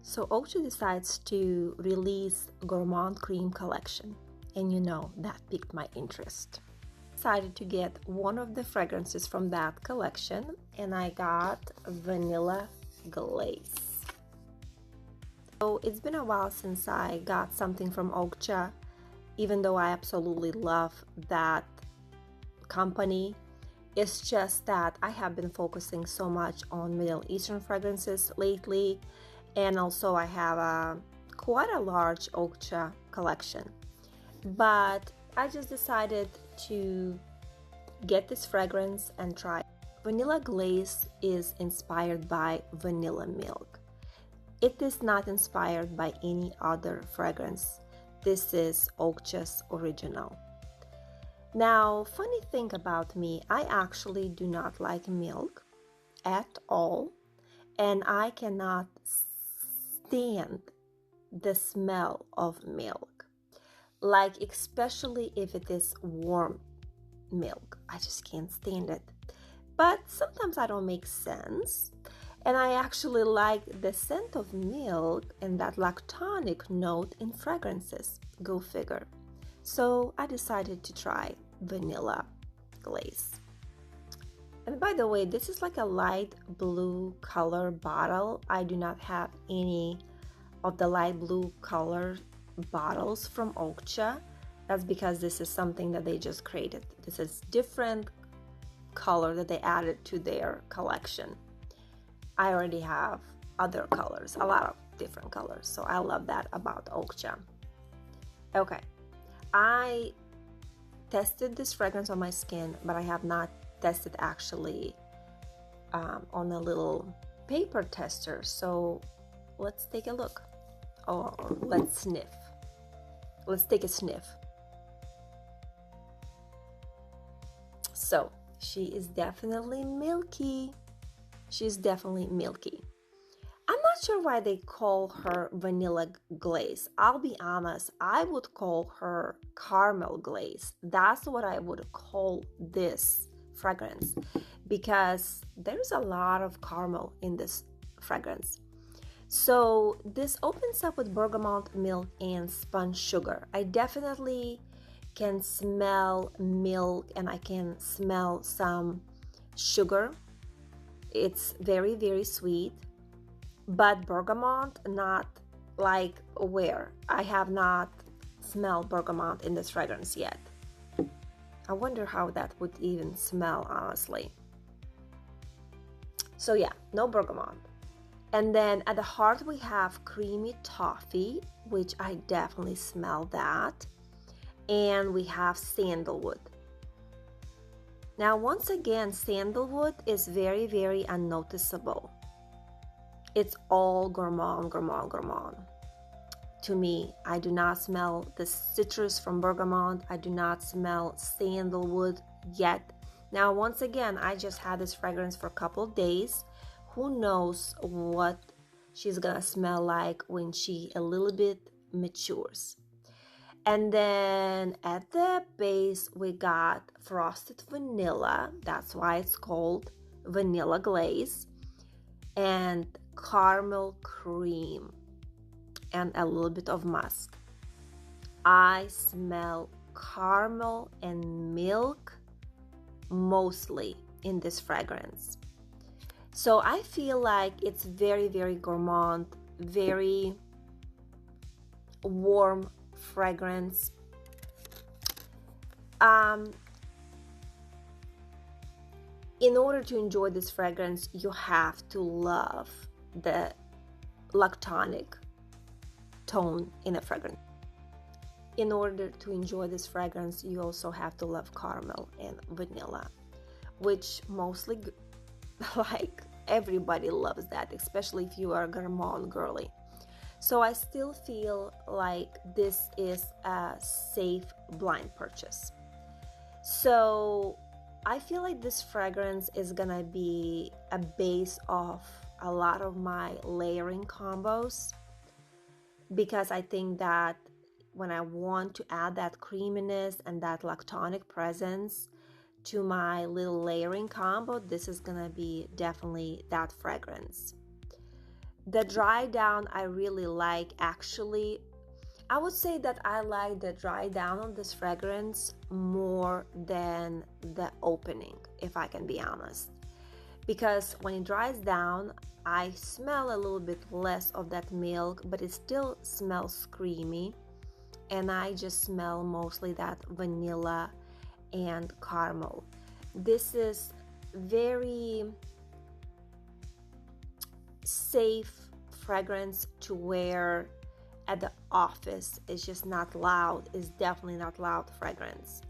So Oakcha decides to release Gourmand Cream collection, and that piqued my interest. Decided to get one of the fragrances from that collection, and I got Vanilla Glaze. So it's been a while since I got something from Oakcha, even though I absolutely love that company. It's just that I have been focusing so much on Middle Eastern fragrances lately, and also I have quite a large Oakcha collection. But I just decided to get this fragrance and try it. Vanilla Glaze is inspired by vanilla milk. It is not inspired by any other fragrance. This is Oakcha's original. Now, funny thing about me, I actually do not like milk at all, and I cannot stand the smell of milk. Like, especially if it is warm milk. I just can't stand it. But sometimes I don't make sense, and I actually like the scent of milk and that lactonic note in fragrances. Go figure. So I decided to try Vanilla Glaze. And by the way, this is like a light blue color bottle. I do not have any of the light blue color bottles from Oakcha. That's because this is something that they just created. This is different color that they added to their collection. I already have other colors, a lot of different colors. So I love that about Oakcha. Okay. I tested this fragrance on my skin, but I have not tested actually on a little paper tester. So let's take a look, or let's sniff. Let's take a sniff. So she is definitely milky. She's definitely milky. I'm not sure why they call her Vanilla Glaze. I'll be honest, I would call her Caramel Glaze. That's what I would call this fragrance, because there's a lot of caramel in this fragrance. So this opens up with bergamot milk and spun sugar. I definitely can smell milk, and I can smell some sugar. It's very, very sweet. But bergamot, not like where. I have not smelled bergamot in this fragrance yet. I wonder how that would even smell, honestly. So yeah, no bergamot. And then at the heart we have creamy toffee, which I definitely smell that. And we have sandalwood. Now once again, sandalwood is very, very unnoticeable. It's all gourmand. To me, I do not smell the citrus from bergamot. I do not smell sandalwood yet. Now, once again, I just had this fragrance for a couple of days. Who knows what she's gonna smell like when she a little bit matures. And then at the base, we got frosted vanilla. That's why it's called Vanilla Glaze. And caramel cream and a little bit of musk. I smell caramel and milk mostly in this fragrance. So I feel like it's very, very gourmand, very warm fragrance. In order to enjoy this fragrance, you have to love the lactonic tone in a fragrance. In order to enjoy this fragrance, you also have to love caramel and vanilla, which mostly, like, everybody loves that, especially if you are a gourmand girly. So I still feel like this is a safe blind purchase. So I feel like this fragrance is gonna be a base of a lot of my layering combos, because I think that when I want to add that creaminess and that lactonic presence to my little layering combo, this is gonna be definitely that fragrance. The dry down I really like. Actually, I would say that I like the dry down on this fragrance more than the opening, if I can be honest. Because when it dries down, I smell a little bit less of that milk, but it still smells creamy. And I just smell mostly that vanilla and caramel. This is very safe fragrance to wear at the office. It's just not loud. It's definitely not loud fragrance.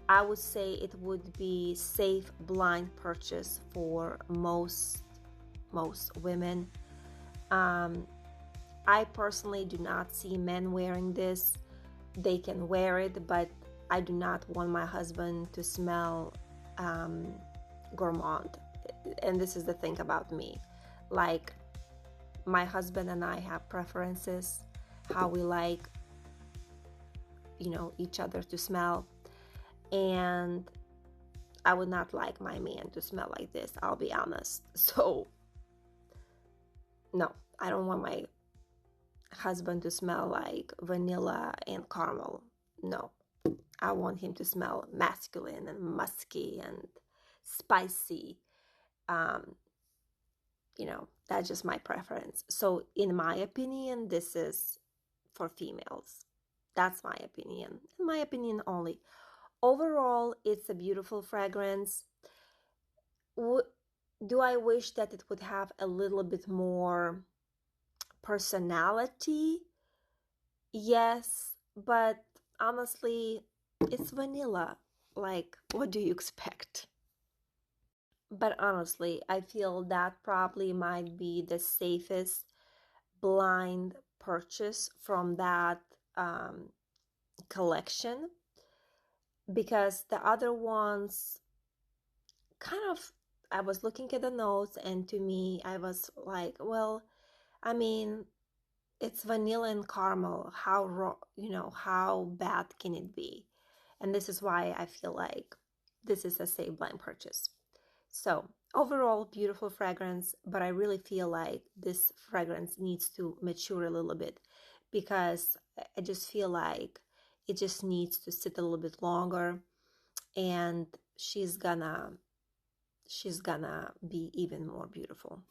I would say it would be safe blind purchase for most women. I personally do not see men wearing this. They can wear it, but I do not want my husband to smell gourmand. And this is the thing about me. Like, my husband and I have preferences, how we like, each other to smell. And I would not like my man to smell like this, I'll be honest. So, no, I don't want my husband to smell like vanilla and caramel. No, I want him to smell masculine and musky and spicy. That's just my preference. So in my opinion, this is for females. That's my opinion. In my opinion only. Overall, it's a beautiful fragrance. Do I wish that it would have a little bit more personality? Yes, but honestly, it's vanilla. Like, what do you expect? But honestly, I feel that probably might be the safest blind purchase from that collection, because the other ones kind of, I was looking at the notes, and to me, I was like, well, I mean, it's vanilla and caramel. How bad can it be? And this is why I feel like this is a safe blind purchase. So overall, beautiful fragrance, but I really feel like this fragrance needs to mature a little bit, because I just feel like it just needs to sit a little bit longer, and she's gonna be even more beautiful.